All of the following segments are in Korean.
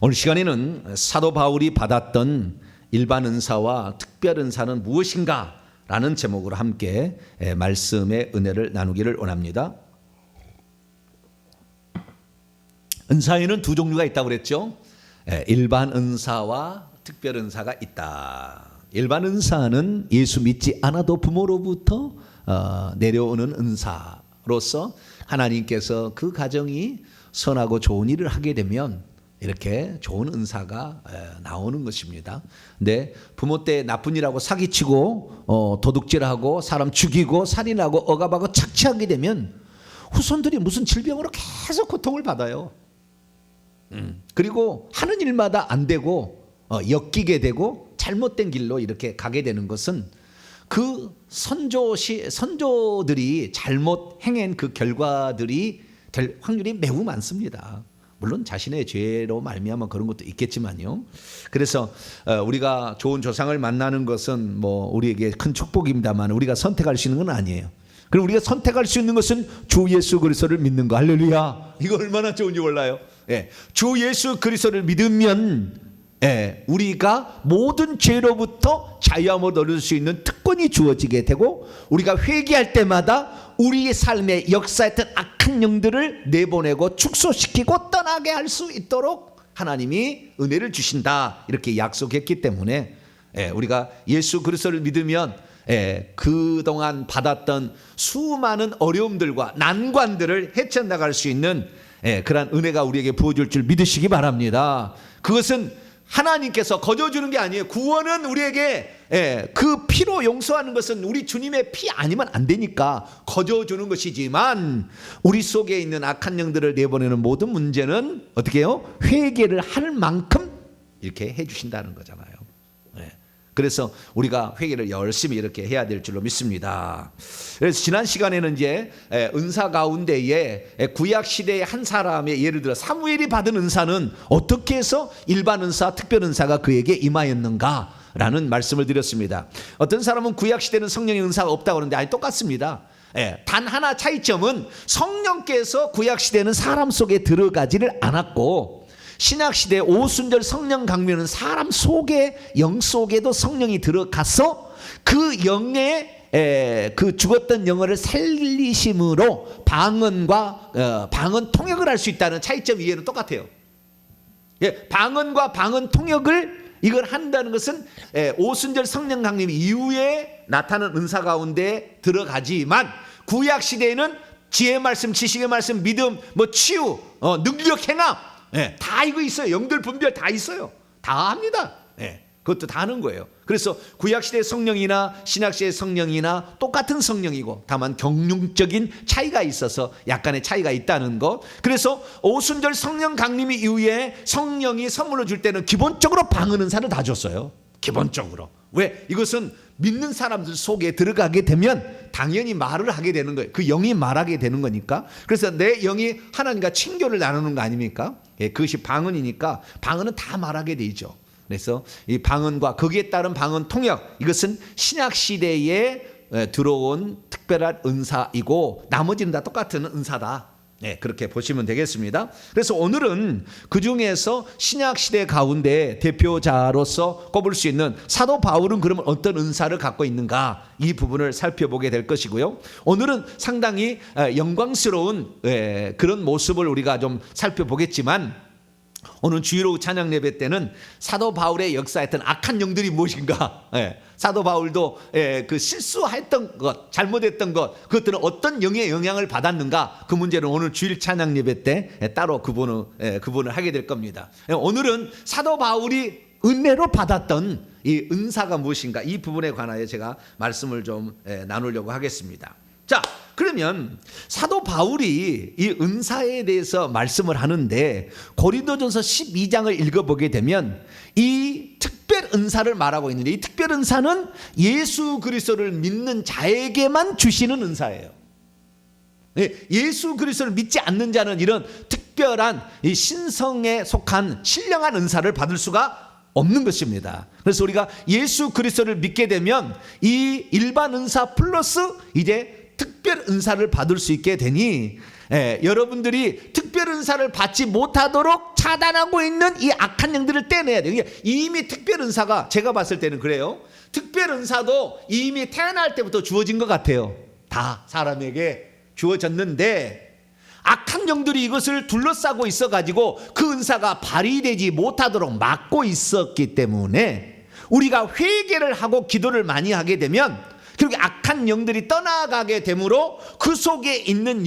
오늘 시간에는 사도 바울이 받았던 일반 은사와 특별 은사는 무엇인가 라는 제목으로 함께 말씀의 은혜를 나누기를 원합니다. 은사에는 두 종류가 있다고 그랬죠. 일반 은사와 특별 은사가 있다. 일반 은사는 예수 믿지 않아도 부모로부터 내려오는 은사로서 하나님께서 그 가정이 선하고 좋은 일을 하게 되면 이렇게 좋은 은사가 나오는 것입니다. 근데 부모 때 나쁜 일하고 사기치고 도둑질하고 사람 죽이고 살인하고 억압하고 착취하게 되면 후손들이 무슨 질병으로 계속 고통을 받아요. 그리고 하는 일마다 안 되고 엮이게 되고 잘못된 길로 이렇게 가게 되는 것은 그 선조들이 잘못 행한 그 결과들이 될 확률이 매우 많습니다. 물론 자신의 죄로 말미암아 그런 것도 있겠지만요. 그래서 우리가 좋은 조상을 만나는 것은 뭐 우리에게 큰 축복입니다만 우리가 선택할 수 있는 건 아니에요. 그럼 우리가 선택할 수 있는 것은 주 예수 그리스도를 믿는 거. 할렐루야. 이거 얼마나 좋은지 몰라요. 주 예수 그리스도를 믿으면 우리가 모든 죄로부터 자유함을 얻을 수 있는 특권이 주어지게 되고, 우리가 회개할 때마다 우리의 삶에 역사했던 악한 영들을 내보내고 축소시키고 떠나게 할 수 있도록 하나님이 은혜를 주신다, 이렇게 약속했기 때문에 우리가 예수 그리스도를 믿으면 그동안 받았던 수많은 어려움들과 난관들을 헤쳐나갈 수 있는 그러한 은혜가 우리에게 부어질 줄 믿으시기 바랍니다. 그것은 하나님께서 거저주는 게 아니에요. 구원은 우리에게 그 피로 용서하는 것은 우리 주님의 피 아니면 안 되니까 거저주는 것이지만, 우리 속에 있는 악한 영들을 내보내는 모든 문제는 어떻게 해요? 회개를 할 만큼 이렇게 해주신다는 거잖아요. 그래서 우리가 회개를 열심히 이렇게 해야 될 줄로 믿습니다. 그래서 지난 시간에는 이제 은사 가운데에 구약 시대의 한 사람의, 예를 들어 사무엘이 받은 은사는 어떻게 해서 일반 은사, 특별 은사가 그에게 임하였는가 라는 말씀을 드렸습니다. 어떤 사람은 구약 시대는 성령의 은사가 없다고 하는데 아니, 똑같습니다. 단 하나 차이점은 성령께서 구약 시대는 사람 속에 들어가지를 않았고, 신약시대 오순절 성령 강림은 사람 속에, 영 속에도 성령이 들어가서 그 영의 그 죽었던 영혼을 살리심으로 방언과 방언 통역을 할 수 있다는 차이점 이해는 똑같아요. 방언과 방언 통역을 이걸 한다는 것은 오순절 성령 강림 이후에 나타나는 은사 가운데 들어가지만, 구약 시대에는 지혜의 말씀, 지식의 말씀, 믿음, 뭐 치유, 능력 행함, 다 이거 있어요. 영들 분별 다 있어요. 다 합니다. 그것도 다 하는 거예요. 그래서 구약시대의 성령이나 신약시대의 성령이나 똑같은 성령이고 다만 경륜적인 차이가 있어서 약간의 차이가 있다는 것. 그래서 오순절 성령 강림 이후에 성령이 선물로 줄 때는 기본적으로 방언 은사를 다 줬어요. 기본적으로. 왜? 이것은 믿는 사람들 속에 들어가게 되면 당연히 말을 하게 되는 거예요. 그 영이 말하게 되는 거니까. 그래서 내 영이 하나님과 친교를 나누는 거 아닙니까? 그것이 방언이니까 방언은 다 말하게 되죠. 그래서 이 방언과 거기에 따른 방언 통역, 이것은 신약 시대에 들어온 특별한 은사이고 나머지는 다 똑같은 은사다. 그렇게 보시면 되겠습니다. 그래서 오늘은 그 중에서 신약 시대 가운데 대표자로서 꼽을 수 있는 사도 바울은 그러면 어떤 은사를 갖고 있는가, 이 부분을 살펴보게 될 것이고요. 오늘은 상당히 영광스러운 그런 모습을 우리가 좀 살펴보겠지만, 오늘 주일오후 찬양 예배 때는 사도 바울의 역사했던 악한 영들이 무엇인가, 사도 바울도 그 실수했던 것, 잘못했던 것, 그것들은 어떤 영의 영향을 받았는가, 그 문제는 오늘 주일 찬양 예배 때 따로 구분을 하게 될 겁니다. 오늘은 사도 바울이 은혜로 받았던 이 은사가 무엇인가, 이 부분에 관하여 제가 말씀을 좀 나누려고 하겠습니다. 자, 그러면 사도 바울이 이 은사에 대해서 말씀을 하는데 고린도전서 12장을 읽어보게 되면 이 특별 은사를 말하고 있는데, 이 특별 은사는 예수 그리스도를 믿는 자에게만 주시는 은사예요. 예수 그리스도를 믿지 않는 자는 이런 특별한 이 신성에 속한 신령한 은사를 받을 수가 없는 것입니다. 그래서 우리가 예수 그리스도를 믿게 되면 이 일반 은사 플러스 이제 특별 은사를 받을 수 있게 되니, 여러분들이 특별 은사를 받지 못하도록 차단하고 있는 이 악한 영들을 떼내야 돼요. 이미 특별 은사가 제가 봤을 때는 그래요. 특별 은사도 이미 태어날 때부터 주어진 것 같아요. 다 사람에게 주어졌는데 악한 영들이 이것을 둘러싸고 있어가지고 그 은사가 발휘되지 못하도록 막고 있었기 때문에 우리가 회개를 하고 기도를 많이 하게 되면 그렇게 악한 영들이 떠나가게 되므로 그 속에 있는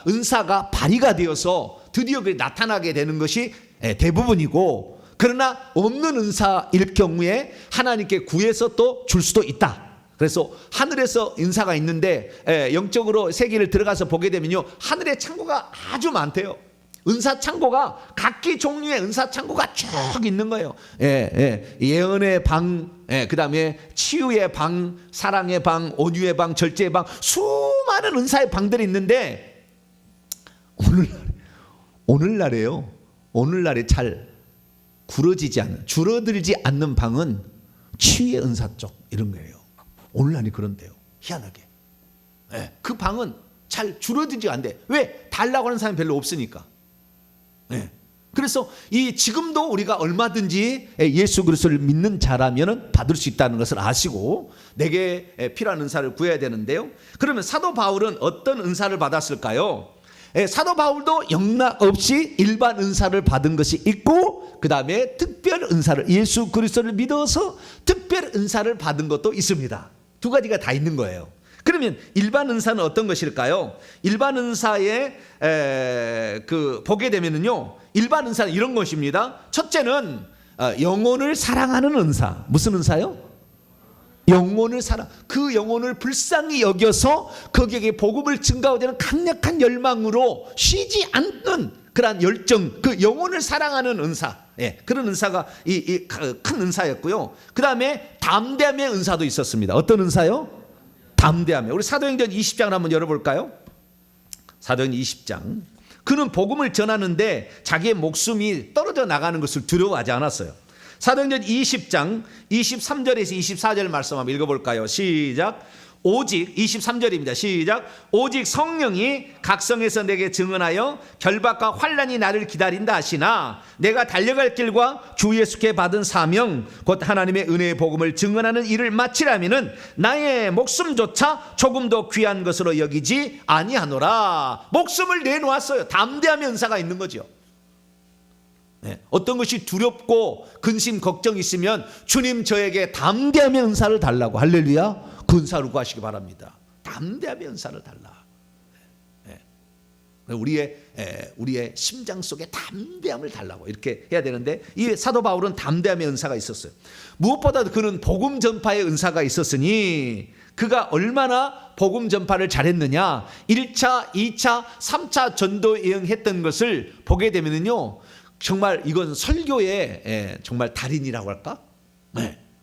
은사가 발휘가 되어서 드디어 나타나게 되는 것이 대부분이고, 그러나 없는 은사일 경우에 하나님께 구해서 또 줄 수도 있다. 그래서 하늘에서 은사가 있는데 영적으로 세계를 들어가서 보게 되면요, 하늘에 창고가 아주 많대요. 은사 창고가 각기 종류의 은사 창고가 쭉 있는 거예요. 예언의 방, 그다음에 치유의 방, 사랑의 방, 온유의 방, 절제의 수많은 은사의 방들이 있는데 오늘날에 잘 줄어들지 않는 방은 치유의 은사 쪽 이런 거예요. 오늘날이 그런데요, 희한하게. 그 방은 잘 줄어들지 않대. 왜? 달라고 하는 사람이 별로 없으니까. 그래서 지금도 우리가 얼마든지 예수 그리스도를 믿는 자라면 받을 수 있다는 것을 아시고 내게 필요한 은사를 구해야 되는데요. 그러면 사도 바울은 어떤 은사를 받았을까요? 사도 바울도 영락 없이 일반 은사를 받은 것이 있고, 그 다음에 특별 은사를, 예수 그리스도를 믿어서 특별 은사를 받은 것도 있습니다. 두 가지가 다 있는 거예요. 그러면 일반 은사는 어떤 것일까요? 일반 은사에 보게 되면은요, 일반 은사는 이런 것입니다. 첫째는 영혼을 사랑하는 은사. 무슨 은사요? 영혼을 그 영혼을 불쌍히 여겨서 거기에 복음을 증가하는 강력한 열망으로 쉬지 않는 그러한 열정, 그 영혼을 사랑하는 은사, 그런 은사가 큰 은사였고요. 그 다음에 담대함의 은사도 있었습니다. 어떤 은사요? 담대함에. 우리 사도행전 20장을 한번 열어볼까요? 사도행전 20장. 그는 복음을 전하는데 자기의 목숨이 떨어져 나가는 것을 두려워하지 않았어요. 사도행전 20장 23절에서 24절 말씀 한번 읽어볼까요? 시작. 오직 23절입니다. 시작. 오직 성령이 각성에서 내게 증언하여 결박과 환난이 나를 기다린다 하시나 내가 달려갈 길과 주 예수께 받은 사명 곧 하나님의 은혜의 복음을 증언하는 일을 마치려면은 나의 목숨조차 조금도 귀한 것으로 여기지 아니하노라. 목숨을 내놓았어요. 담대함의 은사가 있는 거죠. 어떤 것이 두렵고 근심 걱정이 있으면 주님 저에게 담대함의 은사를 달라고, 할렐루야, 그 은사를 구하시기 바랍니다. 담대함의 은사를 달라. 우리의 심장 속에 담대함을 달라고 이렇게 해야 되는데, 이 사도 바울은 담대함의 은사가 있었어요. 무엇보다도 그는 복음 전파의 은사가 있었으니 그가 얼마나 복음 전파를 잘했느냐, 1차, 2차, 3차 전도 여행했던 것을 보게 되면요, 정말 이건 설교의 정말 달인이라고 할까?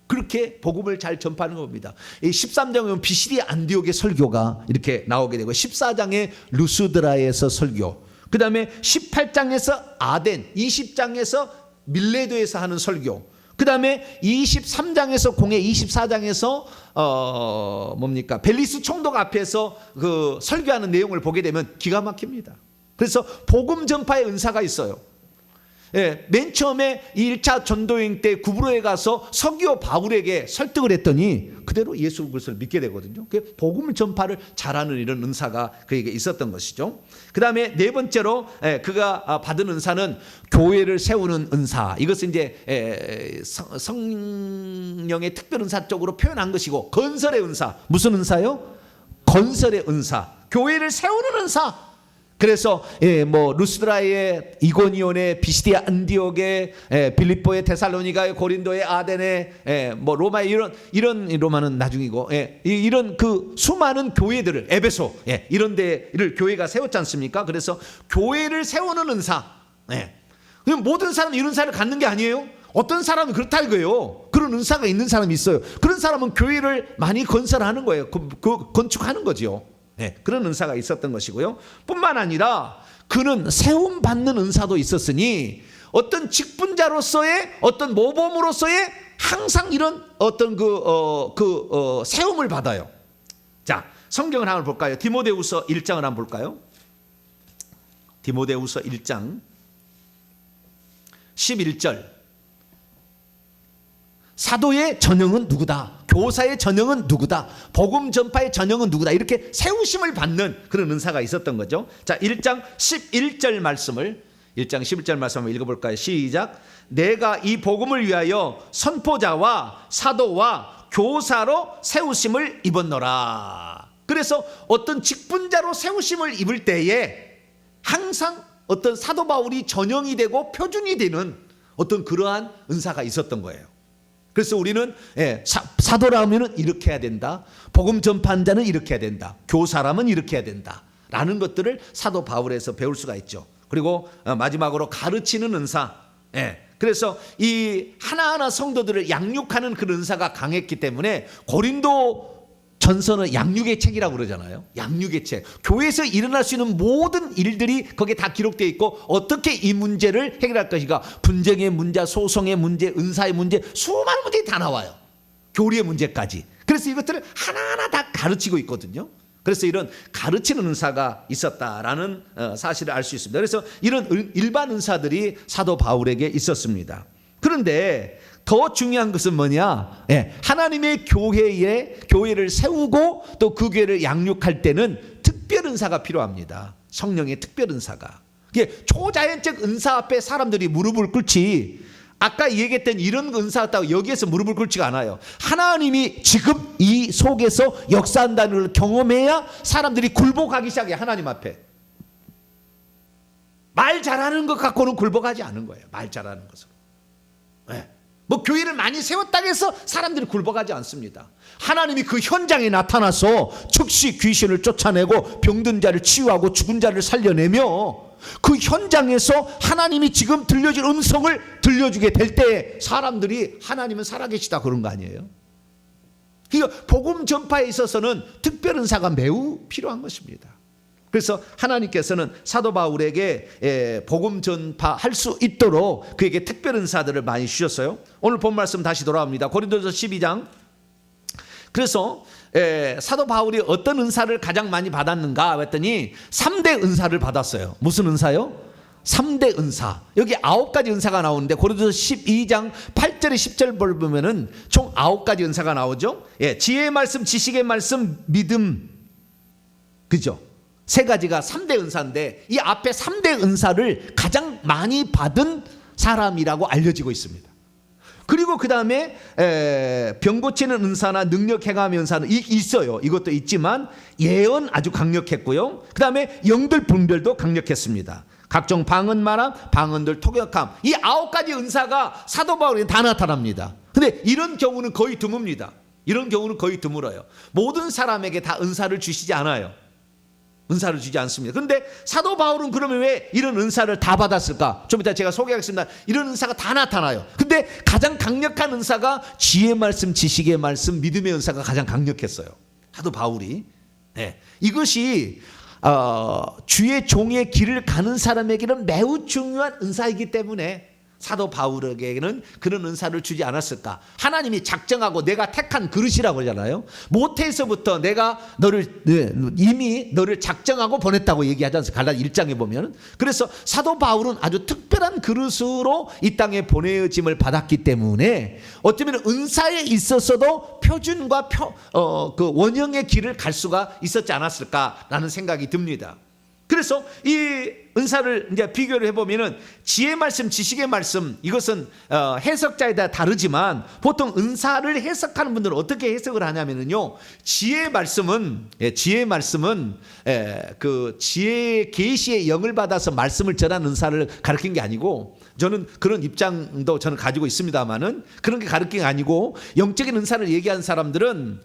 그렇게 복음을 잘 전파하는 겁니다. 13장에 보면 비시디아 안디옥의 설교가 이렇게 나오게 되고, 14장에 루스드라에서 설교, 그 다음에 18장에서 아덴, 20장에서 밀레도에서 하는 설교, 그 다음에 23장에서 공회, 24장에서 벨리스 총독 앞에서 그 설교하는 내용을 보게 되면 기가 막힙니다. 그래서 복음 전파의 은사가 있어요. 맨 처음에 1차 전도여행 때 구브로에 가서 서기오 바울에게 설득을 했더니 그대로 예수 그리스도를 믿게 되거든요. 복음 전파를 잘하는 이런 은사가 그에게 있었던 것이죠. 그 다음에 네 번째로 그가 받은 은사는 교회를 세우는 은사. 이것은 이제 성령의 특별 은사 쪽으로 표현한 것이고, 건설의 은사. 무슨 은사요? 건설의 은사. 교회를 세우는 은사. 그래서 루스드라의, 이고니온의, 비시디아 안디옥의, 빌립보의, 테살로니가의, 고린도의, 아덴의, 로마의 이런 로마는 나중이고, 이런 그 수많은 교회들을, 에베소, 이런 데를 교회가 세웠지 않습니까? 그래서 교회를 세우는 은사. 모든 사람이 이런 은사를 갖는 게 아니에요. 어떤 사람은 그렇다 이거예요. 그런 은사가 있는 사람이 있어요. 그런 사람은 교회를 많이 건설하는 거예요. 건축하는 거죠. 그런 은사가 있었던 것이고요. 뿐만 아니라 그는 세움 받는 은사도 있었으니 어떤 직분자로서의, 어떤 모범으로서의 항상 이런 어떤 세움을 받아요. 자, 성경을 한번 볼까요? 디모데후서 1장을 한번 볼까요? 디모데후서 1장 11절. 사도의 전형은 누구다? 교사의 전형은 누구다? 복음 전파의 전형은 누구다? 이렇게 세우심을 받는 그런 은사가 있었던 거죠. 자, 1장 11절 말씀을 읽어볼까요? 시작. 내가 이 복음을 위하여 선포자와 사도와 교사로 세우심을 입었노라. 그래서 어떤 직분자로 세우심을 입을 때에 항상 어떤 사도 바울이 전형이 되고 표준이 되는 어떤 그러한 은사가 있었던 거예요. 그래서 우리는 사도라면 이렇게 해야 된다. 복음 전파자는 이렇게 해야 된다. 교사라면 이렇게 해야 된다. 라는 것들을 사도 바울에서 배울 수가 있죠. 그리고 마지막으로 가르치는 은사. 그래서 이 하나하나 성도들을 양육하는 그 은사가 강했기 때문에 고린도 전서는 양육의 책이라고 그러잖아요. 양육의 책. 교회에서 일어날 수 있는 모든 일들이 거기에 다 기록되어 있고 어떻게 이 문제를 해결할 것인가. 분쟁의 문제, 소송의 문제, 은사의 문제, 수많은 문제가 다 나와요. 교리의 문제까지. 그래서 이것들을 하나하나 다 가르치고 있거든요. 그래서 이런 가르치는 은사가 있었다라는 사실을 알 수 있습니다. 그래서 이런 일반 은사들이 사도 바울에게 있었습니다. 그런데 더 중요한 것은 뭐냐? 하나님의 교회를 세우고 또 그 교회를 양육할 때는 특별 은사가 필요합니다. 성령의 특별 은사가. 초자연적 은사 앞에 사람들이 무릎을 꿇지, 아까 얘기했던 이런 은사 같다고 여기에서 무릎을 꿇지가 않아요. 하나님이 지금 이 속에서 역사한다는 걸 경험해야 사람들이 굴복하기 시작해요. 하나님 앞에. 말 잘하는 것 갖고는 굴복하지 않은 거예요. 말 잘하는 것으로. 뭐 교회를 많이 세웠다고 해서 사람들이 굴복하지 않습니다. 하나님이 그 현장에 나타나서 즉시 귀신을 쫓아내고 병든 자를 치유하고 죽은 자를 살려내며 그 현장에서 하나님이 지금 들려줄 음성을 들려주게 될 때 사람들이 하나님은 살아계시다 그런 거 아니에요? 그러니까 복음 전파에 있어서는 특별 은사가 매우 필요한 것입니다. 그래서 하나님께서는 사도 바울에게 복음 전파할 수 있도록 그에게 특별 은사들을 많이 주셨어요. 오늘 본 말씀 다시 돌아옵니다. 고린도서 12장. 그래서 사도 바울이 어떤 은사를 가장 많이 받았는가 했더니 3대 은사를 받았어요. 무슨 은사요? 3대 은사. 여기 9가지 은사가 나오는데 고린도서 12장 8절에 10절 보면은 총 9가지 은사가 나오죠. 지혜의 말씀, 지식의 말씀, 믿음. 그죠? 세 가지가 3대 은사인데 이 앞에 3대 은사를 가장 많이 받은 사람이라고 알려지고 있습니다. 그리고 그 다음에 병 고치는 은사나 능력 행함의 은사는 있어요. 이것도 있지만 예언 아주 강력했고요. 그 다음에 영들 분별도 강력했습니다. 각종 방언 말함, 방언들 통역함. 이 9가지 은사가 사도 바울에게 다 나타납니다. 근데 이런 경우는 거의 드뭅니다. 이런 경우는 거의 드물어요. 모든 사람에게 다 은사를 주시지 않아요. 은사를 주지 않습니다. 그런데 사도 바울은 그러면 왜 이런 은사를 다 받았을까? 좀 이따 제가 소개하겠습니다. 이런 은사가 다 나타나요. 근데 가장 강력한 은사가 지혜의 말씀, 지식의 말씀, 믿음의 은사가 가장 강력했어요. 사도 바울이. 이것이 주의 종의 길을 가는 사람에게는 매우 중요한 은사이기 때문에 사도 바울에게는 그런 은사를 주지 않았을까? 하나님이 작정하고 내가 택한 그릇이라고 그러잖아요. 모태에서부터 내가 이미 너를 작정하고 보냈다고 얘기하지 않습니까? 갈라디아 1장에 보면. 그래서 사도 바울은 아주 특별한 그릇으로 이 땅에 보내짐을 받았기 때문에 어쩌면 은사에 있어서도 표준과 그 원형의 길을 갈 수가 있었지 않았을까라는 생각이 듭니다. 그래서 이 은사를 이제 비교를 해보면은 지혜의 말씀, 지식의 말씀, 이것은 해석자에 따라 다르지만 보통 은사를 해석하는 분들은 어떻게 해석을 하냐면요, 지혜의 말씀은 그 지혜의 계시의 영을 받아서 말씀을 전하는 은사를 가르친 게 아니고, 저는 그런 입장도 저는 가지고 있습니다만은 그런 게 가르친 게 아니고, 영적인 은사를 얘기하는 사람들은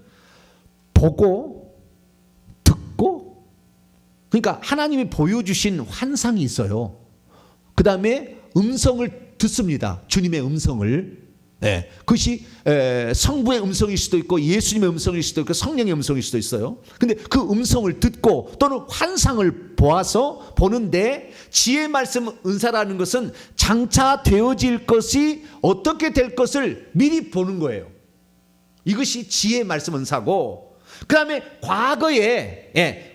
보고 듣고, 그러니까 하나님이 보여주신 환상이 있어요. 그 다음에 음성을 듣습니다. 주님의 음성을. 그것이 성부의 음성일 수도 있고 예수님의 음성일 수도 있고 성령의 음성일 수도 있어요. 근데 그 음성을 듣고 또는 환상을 보아서 보는데, 지혜의 말씀 은사라는 것은 장차 되어질 것이 어떻게 될 것을 미리 보는 거예요. 이것이 지혜의 말씀 은사고, 그 다음에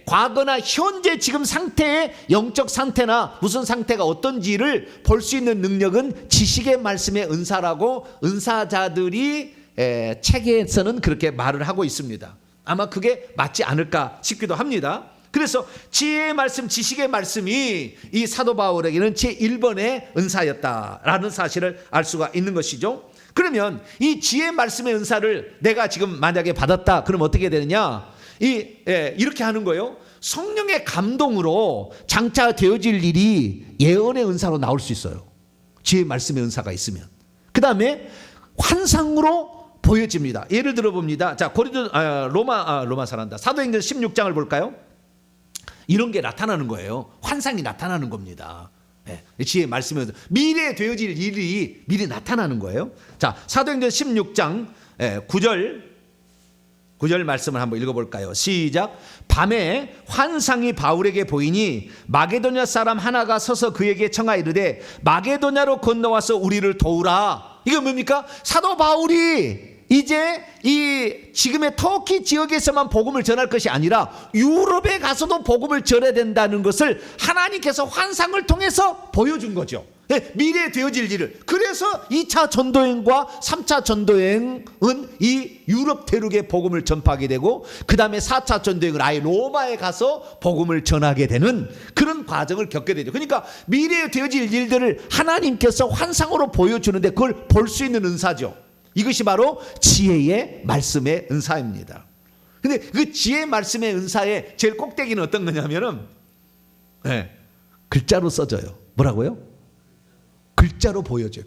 과거나 현재 지금 상태의 영적 상태나 무슨 상태가 어떤지를 볼 수 있는 능력은 지식의 말씀의 은사라고 은사자들이 책에서는 그렇게 말을 하고 있습니다. 아마 그게 맞지 않을까 싶기도 합니다. 그래서 지혜의 말씀, 지식의 말씀이 이 사도 바울에게는 제1번의 은사였다라는 사실을 알 수가 있는 것이죠. 그러면 이 지혜의 말씀의 은사를 내가 지금 만약에 받았다, 그럼 어떻게 되느냐? 이렇게 하는 거예요. 성령의 감동으로 장차 되어질 일이 예언의 은사로 나올 수 있어요. 지혜의 말씀의 은사가 있으면. 그 다음에 환상으로 보여집니다. 예를 들어 봅니다. 자, 로마서란다. 사도행전 16장을 볼까요? 이런 게 나타나는 거예요. 환상이 나타나는 겁니다. 지혜의 말씀에 미래에 되어질 일이 미리 나타나는 거예요. 자, 사도행전 16장 9절 말씀을 한번 읽어볼까요? 시작. 밤에 환상이 바울에게 보이니 마게도냐 사람 하나가 서서 그에게 청하 이르되 마게도냐로 건너와서 우리를 도우라. 이거 뭡니까? 사도 바울이 이제 이 지금의 터키 지역에서만 복음을 전할 것이 아니라 유럽에 가서도 복음을 전해야 된다는 것을 하나님께서 환상을 통해서 보여준 거죠. 미래에 되어질 일을. 그래서 2차 전도행과 3차 전도행은 이 유럽 대륙에 복음을 전파하게 되고, 그 다음에 4차 전도행은 아예 로마에 가서 복음을 전하게 되는 그런 과정을 겪게 되죠. 그러니까 미래에 되어질 일들을 하나님께서 환상으로 보여주는데 그걸 볼 수 있는 은사죠. 이것이 바로 지혜의 말씀의 은사입니다. 근데 그 지혜의 말씀의 은사의 제일 꼭대기는 어떤 거냐면은 글자로 써져요. 뭐라고요? 글자로 보여줘요.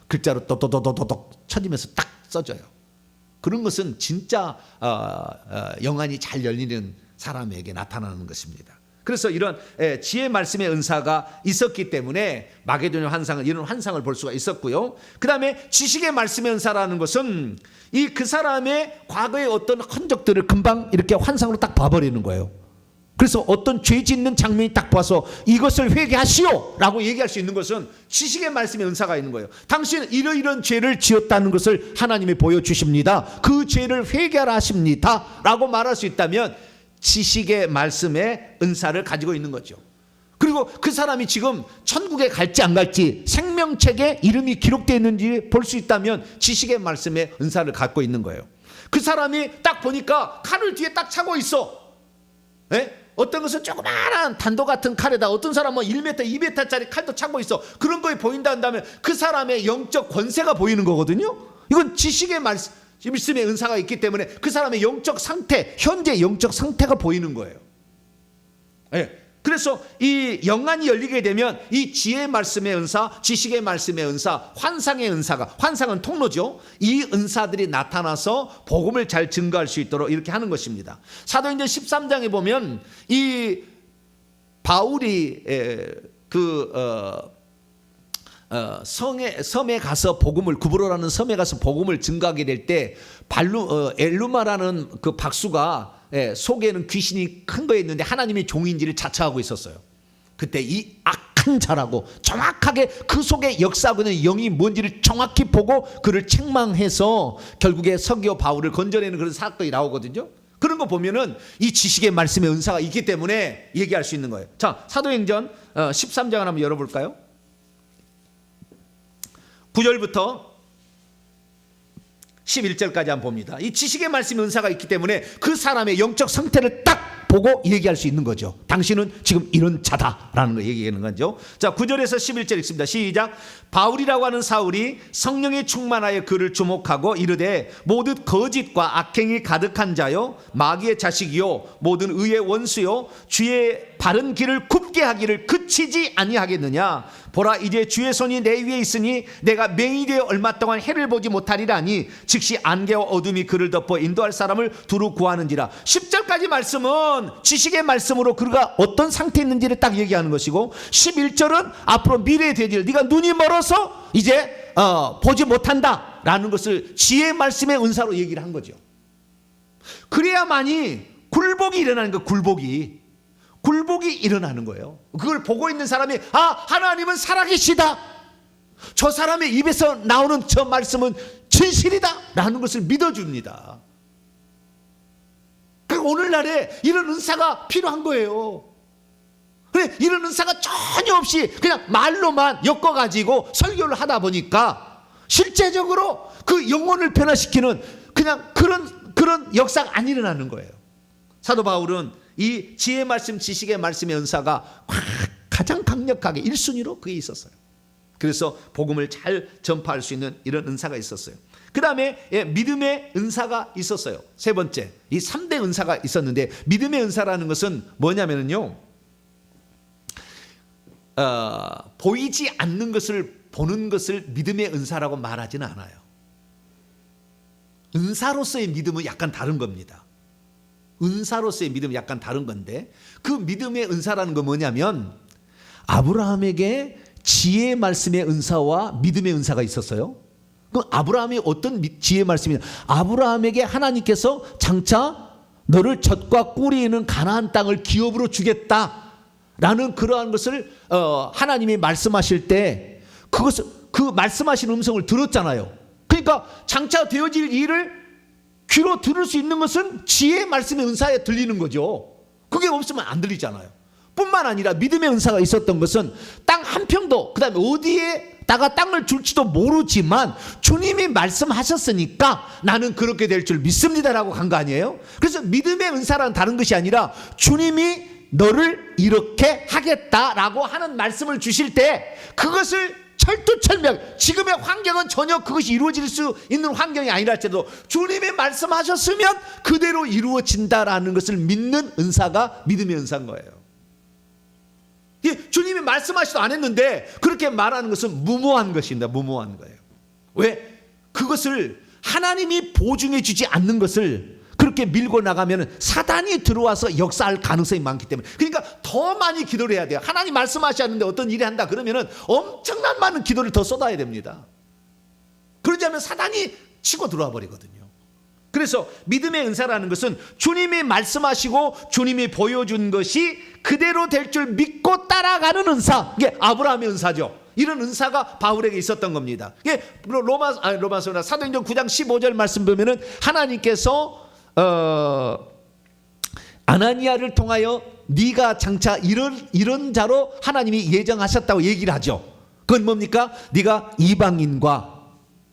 글자로 똑똑똑똑똑 쳐지면서 딱 써져요. 그런 것은 진짜 영안이 잘 열리는 사람에게 나타나는 것입니다. 그래서 이런 지혜 말씀의 은사가 있었기 때문에 마게도냐 환상을, 이런 환상을 볼 수가 있었고요. 그 다음에 지식의 말씀의 은사라는 것은 그 사람의 과거의 어떤 흔적들을 금방 이렇게 환상으로 딱 봐버리는 거예요. 그래서 어떤 죄 짓는 장면이 딱 봐서 이것을 회개하시오 라고 얘기할 수 있는 것은 지식의 말씀의 은사가 있는 거예요. 당신은 이런 죄를 지었다는 것을 하나님이 보여주십니다. 그 죄를 회개하라 하십니다 라고 말할 수 있다면 지식의 말씀의 은사를 가지고 있는 거죠. 그리고 그 사람이 지금 천국에 갈지 안 갈지 생명책에 이름이 기록되어 있는지 볼 수 있다면 지식의 말씀의 은사를 갖고 있는 거예요. 그 사람이 딱 보니까 칼을 뒤에 딱 차고 있어. 어떤 것은 조그마한 단도 같은 칼에다, 어떤 사람은 1m, 2m짜리 칼도 차고 있어. 그런 거에 보인다 한다면 그 사람의 영적 권세가 보이는 거거든요. 이건 지식의 말씀의 은사가 있기 때문에 그 사람의 영적 상태, 현재 영적 상태가 보이는 거예요. 그래서 이 영안이 열리게 되면 이 지혜의 말씀의 은사, 지식의 말씀의 은사, 환상의 은사가, 환상은 통로죠. 이 은사들이 나타나서 복음을 잘 증거할 수 있도록 이렇게 하는 것입니다. 사도행전 13장에 보면 이 바울이 섬에 가서 복음을, 구브로라는 섬에 가서 복음을 증거하게 될 때 엘루마라는 그 박수가 속에는 귀신이 큰 거에 있는데 하나님의 종인지를 자처하고 있었어요. 그때 이 악한 자라고 정확하게 그 속에 역사하고 있는 영이 뭔지를 정확히 보고 그를 책망해서 결국에 서기오 바울을 건져내는 그런 사건이 나오거든요. 그런 거 보면은 이 지식의 말씀의 은사가 있기 때문에 얘기할 수 있는 거예요. 자, 사도행전 13장을 한번 열어볼까요? 9절부터 11절까지 한번 봅니다. 이 지식의 말씀의 은사가 있기 때문에 그 사람의 영적 상태를 딱 보고 얘기할 수 있는 거죠. 당신은 지금 이런 자다라는 거 얘기하는 거죠. 자, 9절에서 11절 읽습니다. 시작. 바울이라고 하는 사울이 성령에 충만하여 그를 주목하고 이르되 모든 거짓과 악행이 가득한 자요 마귀의 자식이요 모든 의의 원수요 주의 바른 길을 굽게 하기를 그치지 아니하겠느냐. 보라, 이제 주의 손이 내 위에 있으니 내가 맹이 되어 얼마 동안 해를 보지 못하리라니 즉시 안개와 어둠이 그를 덮어 인도할 사람을 두루 구하는지라. 10절까지 말씀은 지식의 말씀으로 그가 어떤 상태에 있는지를 딱 얘기하는 것이고, 11절은 앞으로 미래에 될 일, 네가 눈이 멀어서 이제 보지 못한다 라는 것을 지혜의 말씀의 은사로 얘기를 한 거죠. 그래야만이 굴복이 일어나는 거. 굴복이 일어나는 거예요. 그걸 보고 있는 사람이 하나님은 살아계시다, 저 사람의 입에서 나오는 저 말씀은 진실이다 라는 것을 믿어줍니다. 오늘날에 이런 은사가 필요한 거예요. 그래, 이런 은사가 전혀 없이 그냥 말로만 엮어가지고 설교를 하다 보니까 실제적으로 그 영혼을 변화시키는 그냥 그런 역사가 안 일어나는 거예요. 사도 바울은 이 지혜 말씀, 지식의 말씀의 은사가 가장 강력하게 1순위로 그게 있었어요. 그래서 복음을 잘 전파할 수 있는 이런 은사가 있었어요. 그 다음에 믿음의 은사가 있었어요. 세 번째, 이 3대 은사가 있었는데, 믿음의 은사라는 것은 뭐냐면요, 보이지 않는 것을 보는 것을 믿음의 은사라고 말하지는 않아요. 은사로서의 믿음은 약간 다른 겁니다. 은사로서의 믿음은 약간 다른 건데, 그 믿음의 은사라는 건 뭐냐면, 아브라함에게 지혜의 말씀의 은사와 믿음의 은사가 있었어요. 그 아브라함이 어떤 지혜의 말씀이냐? 아브라함에게 하나님께서 장차 너를 젖과 꿀이 있는 가나안 땅을 기업으로 주겠다라는 그러한 것을 하나님이 말씀하실 때 그 말씀하신 음성을 들었잖아요. 그러니까 장차 되어질 일을 귀로 들을 수 있는 것은 지혜의 말씀의 은사에 들리는 거죠. 그게 없으면 안 들리잖아요. 뿐만 아니라 믿음의 은사가 있었던 것은 땅 한 평도, 그 다음에 어디에다가 땅을 줄지도 모르지만 주님이 말씀하셨으니까 나는 그렇게 될 줄 믿습니다라고 간 거 아니에요? 그래서 믿음의 은사란 다른 것이 아니라 주님이 너를 이렇게 하겠다라고 하는 말씀을 주실 때 그것을 철두철미하게, 지금의 환경은 전혀 그것이 이루어질 수 있는 환경이 아니라 할지라도 주님이 말씀하셨으면 그대로 이루어진다라는 것을 믿는 은사가 믿음의 은사인 거예요. 주님이 말씀하시도 안 했는데 그렇게 말하는 것은 무모한 것입니다. 무모한 거예요. 왜? 그것을 하나님이 보증해 주지 않는 것을 그렇게 밀고 나가면 사단이 들어와서 역사할 가능성이 많기 때문에, 그러니까 더 많이 기도를 해야 돼요. 하나님 말씀하셨는데 어떤 일이 한다 그러면은 엄청난 많은 기도를 더 쏟아야 됩니다. 그러지 않으면 사단이 치고 들어와 버리거든요. 그래서 믿음의 은사라는 것은 주님이 말씀하시고 주님이 보여준 것이 그대로 될 줄 믿고 따라가는 은사, 이게 아브라함의 은사죠. 이런 은사가 바울에게 있었던 겁니다. 이게 로마서 사도행전 9장 15절 말씀 보면은 하나님께서 아나니아를 통하여 네가 장차 이런 자로 하나님이 예정하셨다고 얘기를 하죠. 그건 뭡니까? 네가 이방인과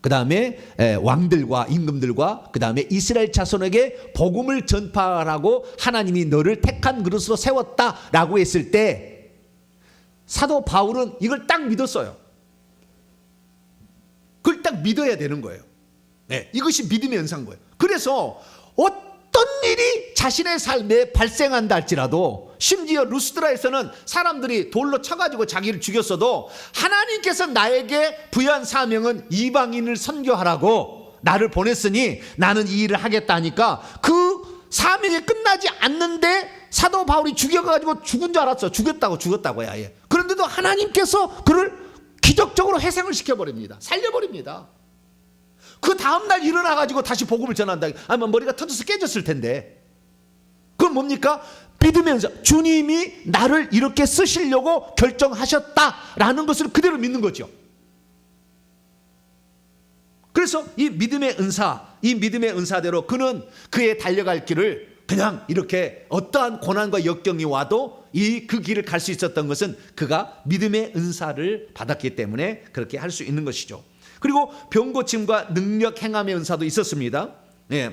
그 다음에 왕들과 임금들과 그 다음에 이스라엘 자손에게 복음을 전파하라고 하나님이 너를 택한 그릇으로 세웠다라고 했을 때 사도 바울은 이걸 딱 믿었어요. 그걸 딱 믿어야 되는 거예요. 네, 이것이 믿음의 은사인 거예요. 그래서 어떤 일이 자신의 삶에 발생한다 할지라도, 심지어 루스드라에서는 사람들이 돌로 쳐가지고 자기를 죽였어도 하나님께서 나에게 부여한 사명은 이방인을 선교하라고 나를 보냈으니 나는 이 일을 하겠다 하니까 그 사명이 끝나지 않는데 사도 바울이 죽여가지고 죽은 줄 알았어. 죽었다고요 아예. 그런데도 하나님께서 그를 기적적으로 회생을 시켜버립니다. 살려버립니다. 그 다음날 일어나가지고 다시 복음을 전한다. 아마 머리가 터져서 깨졌을 텐데. 그건 뭡니까? 믿으면서 주님이 나를 이렇게 쓰시려고 결정하셨다라는 것을 그대로 믿는 거죠. 그래서 이 믿음의 은사대로 그는 그의 달려갈 길을 그냥 이렇게 어떠한 고난과 역경이 와도 그 길을 갈 수 있었던 것은 그가 믿음의 은사를 받았기 때문에 그렇게 할 수 있는 것이죠. 그리고 병고침과 능력 행함의 은사도 있었습니다.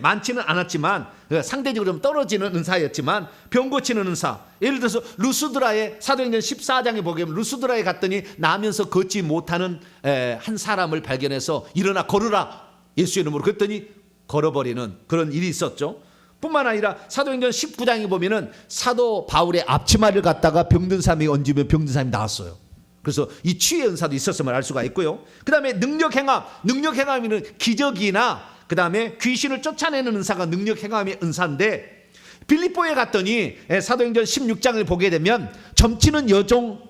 많지는 않았지만 상대적으로 좀 떨어지는 은사였지만 병고치는 은사, 예를 들어서 루스드라의 사도행전 14장에 보게 되면 루스드라에 갔더니 나면서 걷지 못하는 한 사람을 발견해서 일어나 걸으라 예수 이름으로, 그랬더니 걸어버리는 그런 일이 있었죠. 뿐만 아니라 사도행전 19장에 보면은 사도 바울의 앞치마를 갖다가 병든 사람이 얹으면 병든 사람이 나왔어요. 그래서 이 치유의 은사도 있었음을 알 수가 있고요. 그 다음에 능력 행함이는 기적이나 그 다음에 귀신을 쫓아내는 은사가 능력 행함의 은사인데, 빌립보에 갔더니 사도행전 16장을 보게 되면 점치는 여종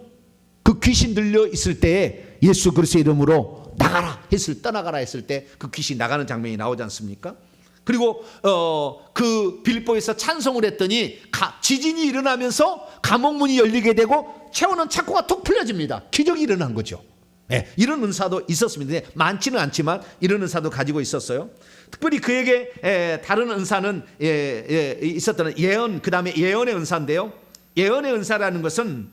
그 귀신 들려 있을 때에 예수 그리스도의 이름으로 떠나가라 했을 때 그 귀신 나가는 장면이 나오지 않습니까? 그리고 그 빌립보에서 찬송을 했더니 지진이 일어나면서 감옥문이 열리게 되고 채우는 창고가 툭 풀려집니다. 기적이 일어난 거죠. 이런 은사도 있었습니다. 많지는 않지만 이런 은사도 가지고 있었어요. 특별히 그에게 다른 은사는 있었던 예언, 그 다음에 예언의 은사인데요. 예언의 은사라는 것은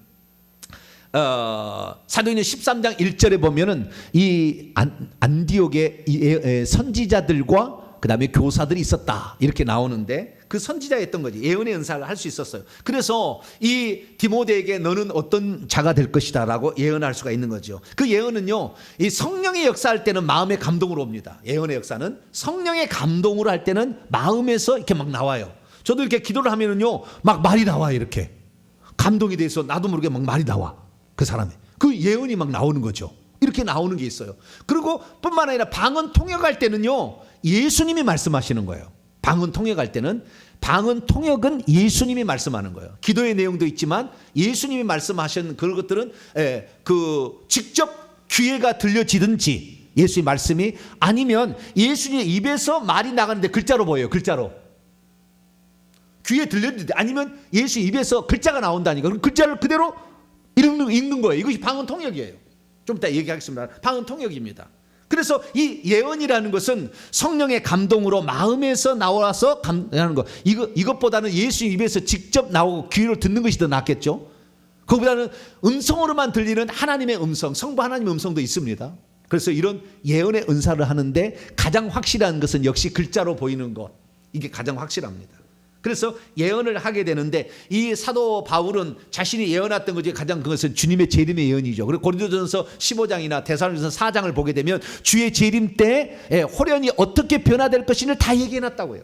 사도행전 13장 1절에 보면은 이 안디옥에 선지자들과 그 다음에 교사들이 있었다 이렇게 나오는데, 그 선지자였던 거지. 예언의 은사를 할 수 있었어요. 그래서 이 디모데에게 너는 어떤 자가 될 것이다 라고 예언할 수가 있는 거죠. 그 예언은요, 이 성령의 역사할 때는 마음의 감동으로 옵니다. 예언의 역사는 성령의 감동으로 할 때는 마음에서 이렇게 막 나와요. 저도 이렇게 기도를 하면은요 막 말이 나와요. 이렇게 감동이 돼서 나도 모르게 막 말이 나와. 그 사람의 그 예언이 막 나오는 거죠. 이렇게 나오는 게 있어요. 그리고 뿐만 아니라 방언 통역할 때는요 예수님이 말씀하시는 거예요. 방언 통역할 때는, 방언 통역은 예수님이 말씀하는 거예요. 기도의 내용도 있지만 예수님이 말씀하신 그런 것들은 그 직접 귀에가 들려지든지 예수의 말씀이, 아니면 예수님의 입에서 말이 나가는데 글자로 보여요. 글자로 귀에 들려지는데, 아니면 예수 입에서 글자가 나온다니까. 그럼 글자를 그대로 읽는 거예요. 이것이 방언 통역이에요. 좀 이따 얘기하겠습니다. 방언 통역입니다. 그래서 이 예언이라는 것은 성령의 감동으로 마음에서 나와서 하는 거. 이것보다는 예수 입에서 직접 나오고 귀로 듣는 것이 더 낫겠죠. 그보다는 음성으로만 들리는 하나님의 음성, 성부 하나님의 음성도 있습니다. 그래서 이런 예언의 은사를 하는데 가장 확실한 것은 역시 글자로 보이는 것. 이게 가장 확실합니다. 그래서 예언을 하게 되는데, 이 사도 바울은 자신이 예언했던 것 중에 가장 그것은 주님의 재림의 예언이죠. 그리고 고린도전서 15장이나 데살로니가서 4장을 보게 되면 주의 재림 때 호련히 어떻게 변화될 것인을 다 얘기해놨다고요.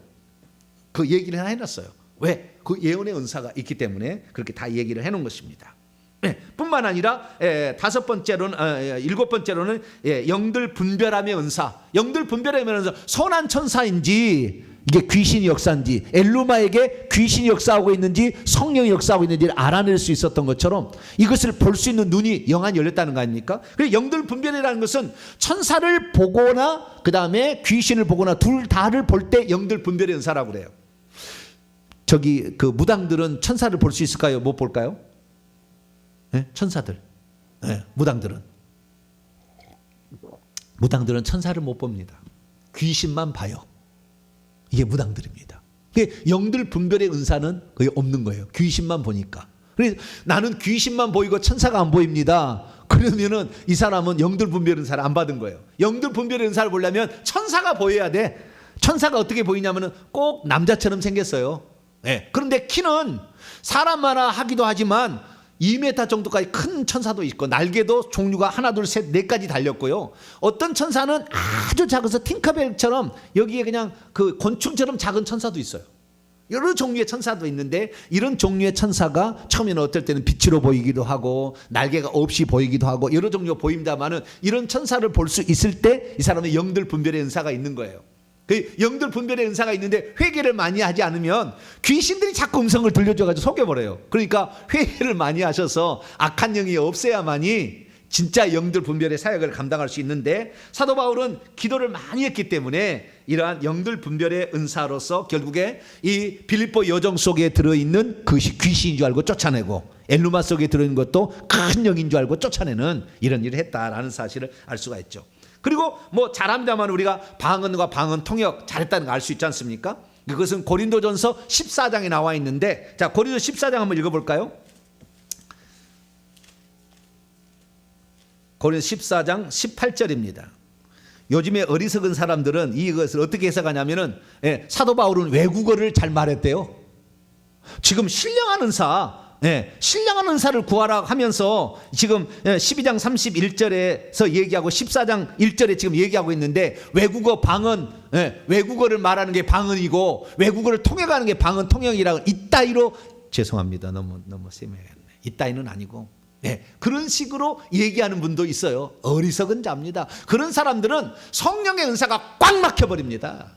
그 얘기를 해놨어요. 왜? 그 예언의 은사가 있기 때문에 그렇게 다 얘기를 해놓은 것입니다. 뿐만 아니라 일곱 번째로는 영들 분별함의 은사. 영들 분별함의 은사, 선한 천사인지 이게 귀신이 역사인지, 엘루마에게 귀신이 역사하고 있는지 성령이 역사하고 있는지를 알아낼 수 있었던 것처럼 이것을 볼 수 있는 눈이 영안이 열렸다는 거 아닙니까? 그래서 영들 분별이라는 것은 천사를 보거나 그 다음에 귀신을 보거나 둘 다를 볼 때 영들 분별의 은사라고 그래요. 저기 그 무당들은 천사를 볼 수 있을까요? 못 볼까요? 천사들, 무당들은 천사를 못 봅니다. 귀신만 봐요. 이게 무당들입니다. 영들 분별의 은사는 거의 없는 거예요. 귀신만 보니까. 그래서 나는 귀신만 보이고 천사가 안 보입니다. 그러면은 이 사람은 영들 분별의 은사를 안 받은 거예요. 영들 분별의 은사를 보려면 천사가 보여야 돼. 천사가 어떻게 보이냐면은 꼭 남자처럼 생겼어요. 그런데 키는 사람마다 하기도 하지만 2m 정도까지 큰 천사도 있고, 날개도 종류가 하나 둘 셋 넷까지 달렸고요. 어떤 천사는 아주 작아서 팅커벨처럼 여기에 그냥 그 곤충처럼 작은 천사도 있어요. 여러 종류의 천사도 있는데, 이런 종류의 천사가 처음에는 어떨 때는 빛으로 보이기도 하고 날개가 없이 보이기도 하고 여러 종류가 보입니다만은, 이런 천사를 볼 수 있을 때 이 사람의 영들 분별의 은사가 있는 거예요. 그 영들 분별의 은사가 있는데 회개를 많이 하지 않으면 귀신들이 자꾸 음성을 들려줘가지고 속여버려요. 그러니까 회개를 많이 하셔서 악한 영이 없애야만이 진짜 영들 분별의 사역을 감당할 수 있는데, 사도 바울은 기도를 많이 했기 때문에 이러한 영들 분별의 은사로서 결국에 이 빌립보 여정 속에 들어있는 그것이 귀신인 줄 알고 쫓아내고, 엘루마 속에 들어있는 것도 큰 영인 줄 알고 쫓아내는 이런 일을 했다라는 사실을 알 수가 있죠. 그리고 뭐 잘합니다만 우리가 방언과 방언 통역 잘했다는 거 알 수 있지 않습니까? 그것은 고린도전서 14장에 나와 있는데, 자, 고린도 14장 한번 읽어볼까요? 고린도 14장 18절입니다. 요즘에 어리석은 사람들은 이것을 어떻게 해석하냐면은, 사도 바울은 외국어를 잘 말했대요. 지금 신령한 은사, 신령한 은사를 구하라 하면서 지금 12장 31절에서 얘기하고 14장 1절에 지금 얘기하고 있는데, 외국어 방언, 외국어를 말하는 게 방언이고 외국어를 통역하는 게 방언 통역이라고, 이따위로, 죄송합니다, 너무 세매했네, 이따위는 아니고 그런 식으로 얘기하는 분도 있어요. 어리석은 자입니다. 그런 사람들은 성령의 은사가 꽉 막혀버립니다.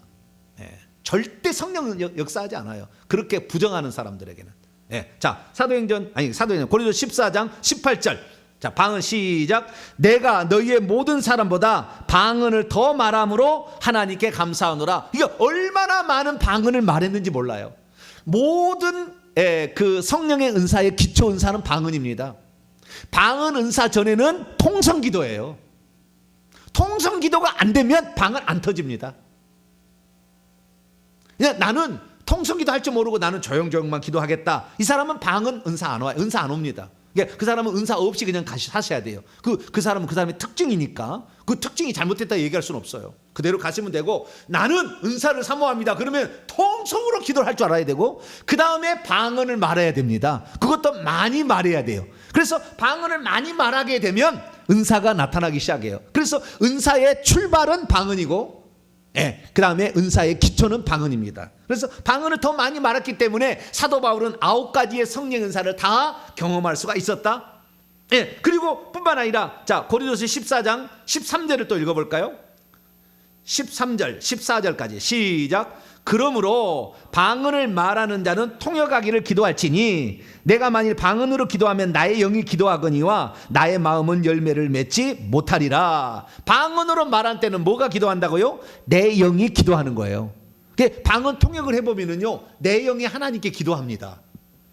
절대 성령은 역사하지 않아요. 그렇게 부정하는 사람들에게는. 자, 고린도 14장 18절. 자, 방언 시작. 내가 너희의 모든 사람보다 방언을 더 말함으로 하나님께 감사하노라. 이게 얼마나 많은 방언을 말했는지 몰라요. 모든 그 성령의 은사의 기초 은사는 방언입니다. 방언 은사 전에는 통성 기도예요. 통성 기도가 안 되면 방언 안 터집니다. 그냥 나는 통성 기도 할 줄 모르고 나는 조용조용만 기도하겠다. 이 사람은 방언 은사 안 와요. 은사 안 옵니다. 그 사람은 은사 없이 그냥 사셔야 돼요. 그 사람은 그 사람의 특징이니까 그 특징이 잘못됐다 얘기할 수는 없어요. 그대로 가시면 되고, 나는 은사를 사모합니다. 그러면 통성으로 기도를 할 줄 알아야 되고, 그 다음에 방언을 말해야 됩니다. 그것도 많이 말해야 돼요. 그래서 방언을 많이 말하게 되면 은사가 나타나기 시작해요. 그래서 은사의 출발은 방언이고, 그 다음에 은사의 기초는 방언입니다. 그래서 방언을 더 많이 말했기 때문에 사도 바울은 9가지의 성령 은사를 다 경험할 수가 있었다. 그리고 뿐만 아니라, 자, 고린도서 14장 13절을 또 읽어볼까요? 13절 14절까지 시작. 그러므로 방언을 말하는 자는 통역하기를 기도할지니 내가 만일 방언으로 기도하면 나의 영이 기도하거니와 나의 마음은 열매를 맺지 못하리라. 방언으로 말할 때는 뭐가 기도한다고요? 내 영이 기도하는 거예요. 방언 통역을 해보면은요, 내 영이 하나님께 기도합니다.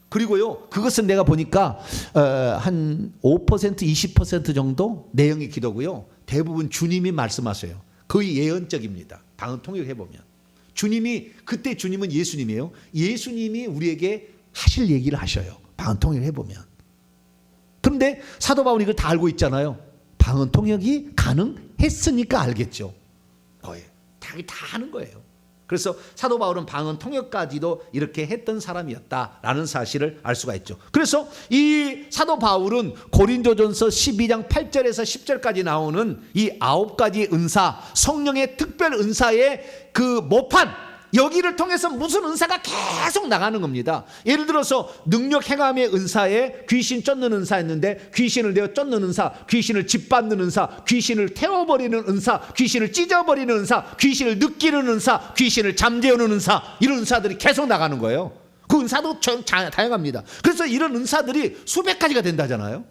그리고요, 그것은 내가 보니까 한 5% 20% 정도 내 영의 기도고요, 대부분 주님이 말씀하세요. 거의 예언적입니다. 방언 통역해보면 주님이, 그때 주님은 예수님이에요. 예수님이 우리에게 하실 얘기를 하셔요. 방언 통역해보면. 그런데 사도 바울이 이걸 다 알고 있잖아요. 방언 통역이 가능했으니까 알겠죠. 다 하는 거예요. 그래서 사도 바울은 방언 통역까지도 이렇게 했던 사람이었다라는 사실을 알 수가 있죠. 그래서 이 사도 바울은 고린도전서 12장 8절에서 10절까지 나오는 이 9가지 은사, 성령의 특별 은사의 그 모판, 여기를 통해서 무슨 은사가 계속 나가는 겁니다. 예를 들어서 능력 행함의 은사에 귀신 쫓는 은사였는데 귀신을 내어 쫓는 은사, 귀신을 짓밟는 은사, 귀신을 태워버리는 은사, 귀신을 찢어버리는 은사, 귀신을 느끼는 은사, 귀신을 잠재우는 은사, 이런 은사들이 계속 나가는 거예요. 그 은사도 다양합니다. 그래서 이런 은사들이 수백 가지가 된다잖아요.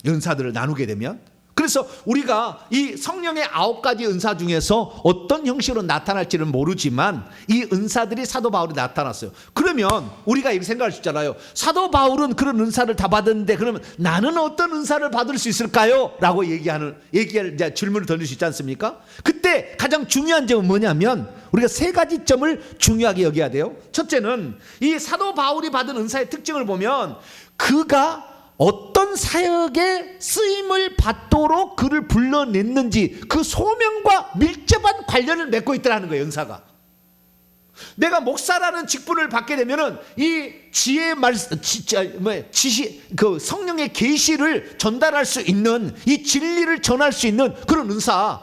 은사들을 나누게 되면. 그래서 우리가 이 성령의 9가지 은사 중에서 어떤 형식으로 나타날지는 모르지만 이 은사들이 사도 바울이 나타났어요. 그러면 우리가 이렇게 생각할 수 있잖아요. 사도 바울은 그런 은사를 다 받았는데 그러면 나는 어떤 은사를 받을 수 있을까요? 라고 얘기할 질문을 던질 수 있지 않습니까? 그때 가장 중요한 점은 뭐냐면 우리가 3가지 점을 중요하게 여겨야 돼요. 첫째는 이 사도 바울이 받은 은사의 특징을 보면 그가 어떤 사역에 쓰임을 받도록 그를 불러냈는지 그 소명과 밀접한 관련을 맺고 있더라는 거예요. 은사가. 내가 목사라는 직분을 받게 되면은 이 지혜의 지시, 그 성령의 계시를 전달할 수 있는, 이 진리를 전할 수 있는 그런 은사,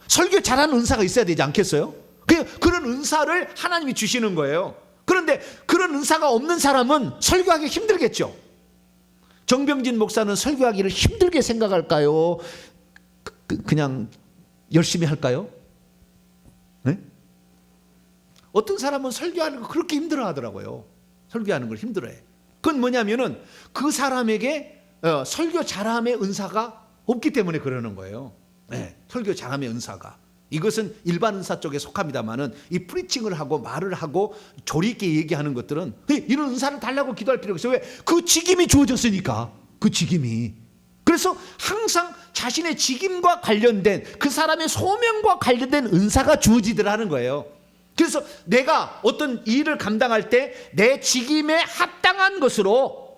설교 잘하는 은사가 있어야 되지 않겠어요? 그런 은사를 하나님이 주시는 거예요. 그런데 그런 은사가 없는 사람은 설교하기 힘들겠죠. 정병진 목사는 설교하기를 힘들게 생각할까요? 그냥 열심히 할까요? 네? 어떤 사람은 설교하는 거 그렇게 힘들어 하더라고요. 설교하는 걸 힘들어해. 그건 뭐냐면은 그 사람에게 설교 잘함의 은사가 없기 때문에 그러는 거예요. 네, 설교 잘함의 은사가. 이것은 일반 은사 쪽에 속합니다만은 이 프리칭을 하고 말을 하고 조리 있게 얘기하는 것들은 이런 은사를 달라고 기도할 필요가 있어요. 왜? 그 직임이 주어졌으니까. 그 직임이. 그래서 항상 자신의 직임과 관련된 그 사람의 소명과 관련된 은사가 주어지더라는 거예요. 그래서 내가 어떤 일을 감당할 때 내 직임에 합당한 것으로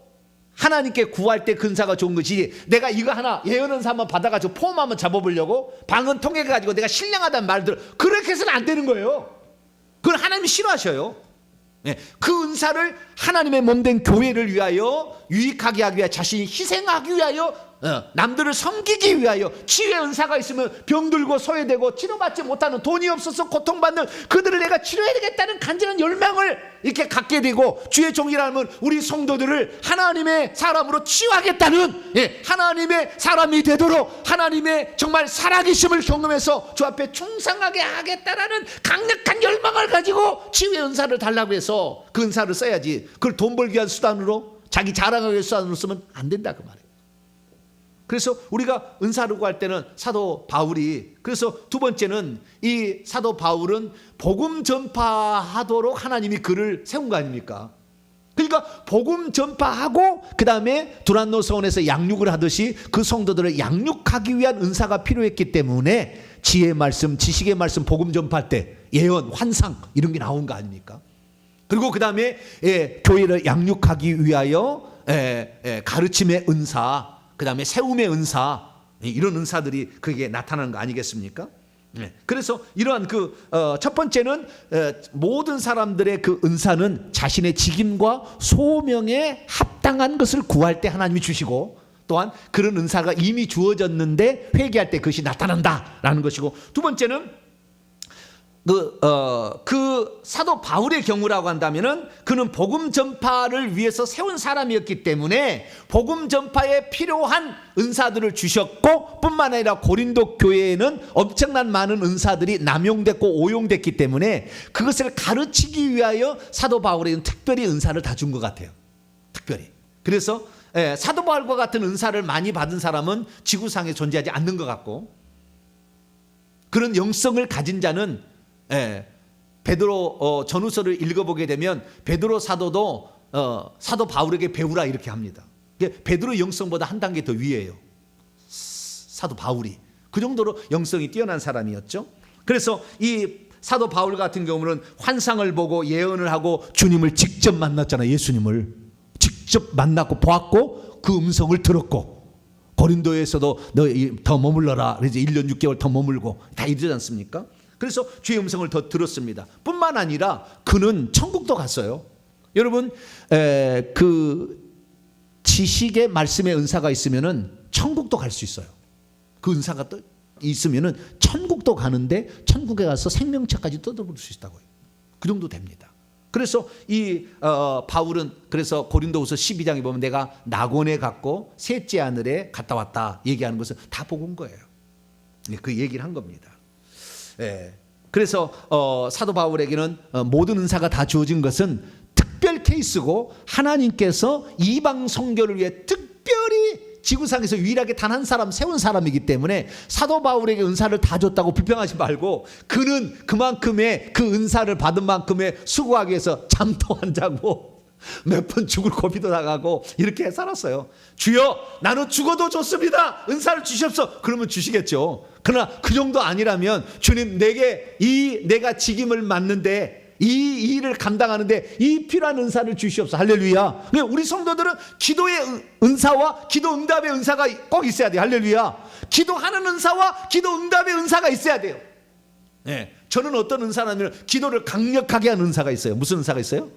하나님께 구할 때 근사가 좋은 것이지, 내가 이거 하나 예언은사 한번 받아가지고 폼 한번 잡아보려고 방언 통해가지고 내가 신령하다는 말들, 그렇게 해서는 안 되는 거예요. 그걸 하나님이 싫어하셔요. 그 은사를 하나님의 몸된 교회를 위하여 유익하게 하기 위하여, 자신이 희생하기 위하여, 남들을 섬기기 위하여, 치유의 은사가 있으면 병들고 소외되고 치료받지 못하는, 돈이 없어서 고통받는 그들을 내가 치료해야 되겠다는 간절한 열망을 이렇게 갖게 되고, 주의 종이라면 우리 성도들을 하나님의 사람으로 치유하겠다는, 하나님의 사람이 되도록 하나님의 정말 살아계심을 경험해서 주 앞에 충성하게 하겠다라는 강력한 열망을 가지고 치유의 은사를 달라고 해서 그 은사를 써야지, 그걸 돈 벌기 위한 수단으로, 자기 자랑하기 위한 수단으로 쓰면 안 된다 그 말이에요. 그래서 우리가 은사를 구할 때는 사도 바울이, 그래서 두 번째는 이 사도 바울은 복음 전파하도록 하나님이 그를 세운 거 아닙니까? 그러니까 복음 전파하고 그 다음에 두란노 서원에서 양육을 하듯이 그 성도들을 양육하기 위한 은사가 필요했기 때문에 지혜의 말씀, 지식의 말씀, 복음 전파할 때 예언, 환상 이런 게 나온 거 아닙니까? 그리고 그 다음에 교회를 양육하기 위하여 가르침의 은사, 그 다음에 세움의 은사, 이런 은사들이 그게 나타나는 거 아니겠습니까? 그래서 이러한 첫 번째는 모든 사람들의 그 은사는 자신의 직임과 소명에 합당한 것을 구할 때 하나님이 주시고, 또한 그런 은사가 이미 주어졌는데 회개할 때 그것이 나타난다라는 것이고, 두 번째는 그 사도 바울의 경우라고 한다면은 그는 복음 전파를 위해서 세운 사람이었기 때문에 복음 전파에 필요한 은사들을 주셨고, 뿐만 아니라 고린도 교회에는 엄청난 많은 은사들이 남용됐고 오용됐기 때문에 그것을 가르치기 위하여 사도 바울에게는 특별히 은사를 다 준 것 같아요. 특별히. 그래서 사도 바울과 같은 은사를 많이 받은 사람은 지구상에 존재하지 않는 것 같고, 그런 영성을 가진 자는 베드로 전후서를 읽어보게 되면 베드로 사도도 사도 바울에게 배우라 이렇게 합니다. 베드로 영성보다 한 단계 더 위에요. 사도 바울이 그 정도로 영성이 뛰어난 사람이었죠. 그래서 이 사도 바울 같은 경우는 환상을 보고 예언을 하고 주님을 직접 만났잖아요. 예수님을 직접 만났고 보았고 그 음성을 들었고, 고린도에서도 너 더 머물러라 그래서 1년 6개월 더 머물고 다 이러지 않습니까? 그래서 주의 음성을 더 들었습니다. 뿐만 아니라 그는 천국도 갔어요. 여러분, 그 지식의 말씀의 은사가 있으면은 천국도 갈 수 있어요. 그 은사가 또 있으면은 천국도 가는데 천국에 가서 생명체까지 뜯어볼 수 있다고요. 그 정도 됩니다. 그래서 이 바울은 그래서 고린도후서 12장에 보면 내가 낙원에 갔고 셋째 하늘에 갔다 왔다 얘기하는 것은 다 보고 온 거예요. 그 얘기를 한 겁니다. 그래서 사도 바울에게는 모든 은사가 다 주어진 것은 특별 케이스고, 하나님께서 이방 선교를 위해 특별히 지구상에서 유일하게 단 한 사람 세운 사람이기 때문에 사도 바울에게 은사를 다 줬다고 불평하지 말고, 그는 그만큼의 그 은사를 받은 만큼의 수고하기 위해서 잠도 안 자고 몇 번 죽을 고비도 나가고 이렇게 살았어요. 주여 나는 죽어도 좋습니다. 은사를 주시옵소서. 그러면 주시겠죠. 그러나 그 정도 아니라면 주님 내게 내가 직임을 맡는데 이 일을 감당하는데 이 필요한 은사를 주시옵소서. 할렐루야. 우리 성도들은 기도의 은사와 기도 응답의 은사가 꼭 있어야 돼요. 할렐루야. 기도하는 은사와 기도 응답의 은사가 있어야 돼요. 저는 어떤 은사냐면 기도를 강력하게 하는 은사가 있어요. 무슨 은사가 있어요?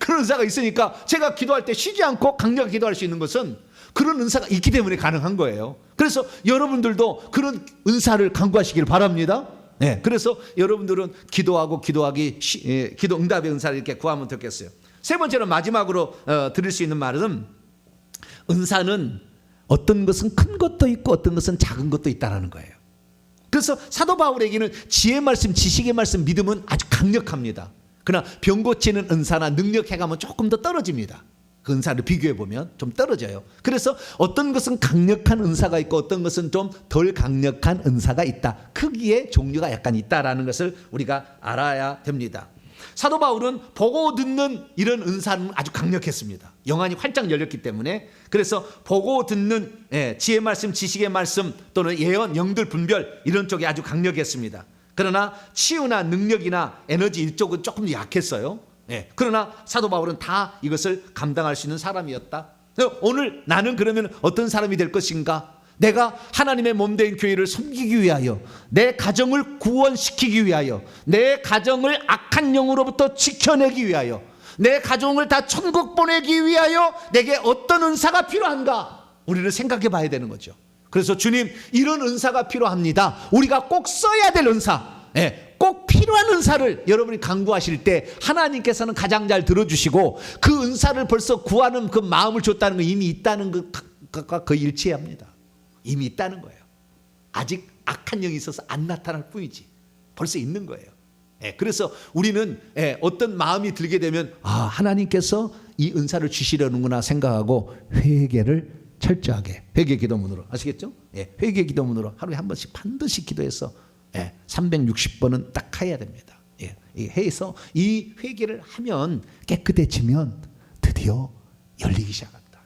그런 은사가 있으니까 제가 기도할 때 쉬지 않고 강력하게 기도할 수 있는 것은 그런 은사가 있기 때문에 가능한 거예요. 그래서 여러분들도 그런 은사를 강구하시길 바랍니다. 그래서 여러분들은 기도 응답의 은사를 이렇게 구하면 좋겠어요. 세 번째로 마지막으로 드릴 수 있는 말은, 은사는 어떤 것은 큰 것도 있고 어떤 것은 작은 것도 있다는 거예요. 그래서 사도 바울에게는 지혜의 말씀, 지식의 말씀, 믿음은 아주 강력합니다. 그러나 병 고치는 은사나 능력 해가면 조금 더 떨어집니다. 그 은사를 비교해 보면 좀 떨어져요. 그래서 어떤 것은 강력한 은사가 있고 어떤 것은 좀 덜 강력한 은사가 있다. 크기의 종류가 약간 있다라는 것을 우리가 알아야 됩니다. 사도 바울은 보고 듣는 이런 은사는 아주 강력했습니다. 영안이 활짝 열렸기 때문에. 그래서 보고 듣는 지혜의 말씀, 지식의 말씀 또는 예언, 영들 분별 이런 쪽이 아주 강력했습니다. 그러나 치유나 능력이나 에너지 이쪽은 조금 약했어요. 그러나 사도 바울은 다 이것을 감당할 수 있는 사람이었다. 오늘 나는 그러면 어떤 사람이 될 것인가? 내가 하나님의 몸된 교회를 섬기기 위하여, 내 가정을 구원시키기 위하여, 내 가정을 악한 영으로부터 지켜내기 위하여, 내 가정을 다 천국 보내기 위하여 내게 어떤 은사가 필요한가? 우리는 생각해 봐야 되는 거죠. 그래서 주님, 이런 은사가 필요합니다. 우리가 꼭 써야 될 은사, 꼭 필요한 은사를 여러분이 강구하실 때 하나님께서는 가장 잘 들어주시고, 그 은사를 벌써 구하는 그 마음을 줬다는 건 이미 있다는 것과 거의 일치합니다. 이미 있다는 거예요. 아직 악한 영이 있어서 안 나타날 뿐이지 벌써 있는 거예요. 그래서 우리는 어떤 마음이 들게 되면 하나님께서 이 은사를 주시려는구나 생각하고 회개를 철저하게, 회개 기도문으로, 아시겠죠? 회개 기도문으로 하루에 한 번씩 반드시 기도해서 360번은 딱 해야 됩니다. 해서 이 회개를 하면 깨끗해지면 드디어 열리기 시작합니다.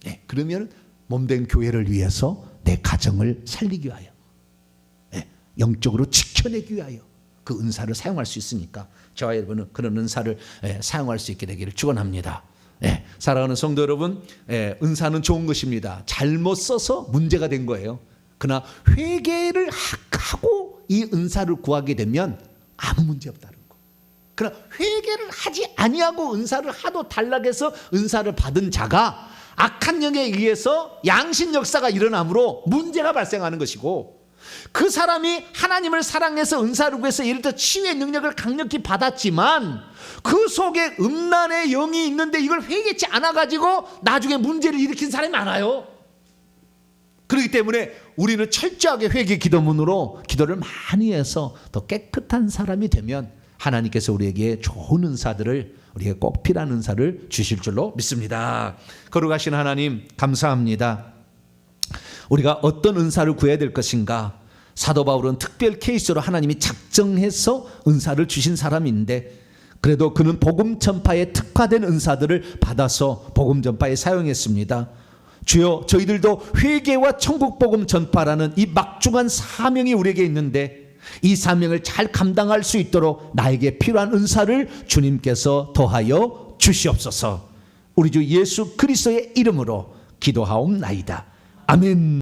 예, 그러면 몸된 교회를 위해서 내 가정을 살리기 위하여, 예, 영적으로 지켜내기 위하여 그 은사를 사용할 수 있으니까 저와 여러분은 그런 은사를 사용할 수 있게 되기를 축원합니다. 사랑하는 성도 여러분, 은사는 좋은 것입니다. 잘못 써서 문제가 된 거예요. 그러나 회개를 하고 이 은사를 구하게 되면 아무 문제 없다는 거. 그러나 회개를 하지 아니하고 은사를 하도 단락해서 은사를 받은 자가 악한 영에 의해서 양신 역사가 일어나므로 문제가 발생하는 것이고, 그 사람이 하나님을 사랑해서 은사를 구해서 예를 들어 치유의 능력을 강력히 받았지만 그 속에 음란의 영이 있는데 이걸 회개치 않아가지고 나중에 문제를 일으킨 사람이 많아요. 그렇기 때문에 우리는 철저하게 회개 기도문으로 기도를 많이 해서 더 깨끗한 사람이 되면 하나님께서 우리에게 좋은 은사들을, 우리에게 꼭 필요한 은사를 주실 줄로 믿습니다. 거룩하신 하나님 감사합니다. 우리가 어떤 은사를 구해야 될 것인가? 사도 바울은 특별 케이스로 하나님이 작정해서 은사를 주신 사람인데, 그래도 그는 복음 전파에 특화된 은사들을 받아서 복음 전파에 사용했습니다. 주여, 저희들도 회개와 천국 복음 전파라는 이 막중한 사명이 우리에게 있는데 이 사명을 잘 감당할 수 있도록 나에게 필요한 은사를 주님께서 더하여 주시옵소서. 우리 주 예수 그리스도의 이름으로 기도하옵나이다. 아멘.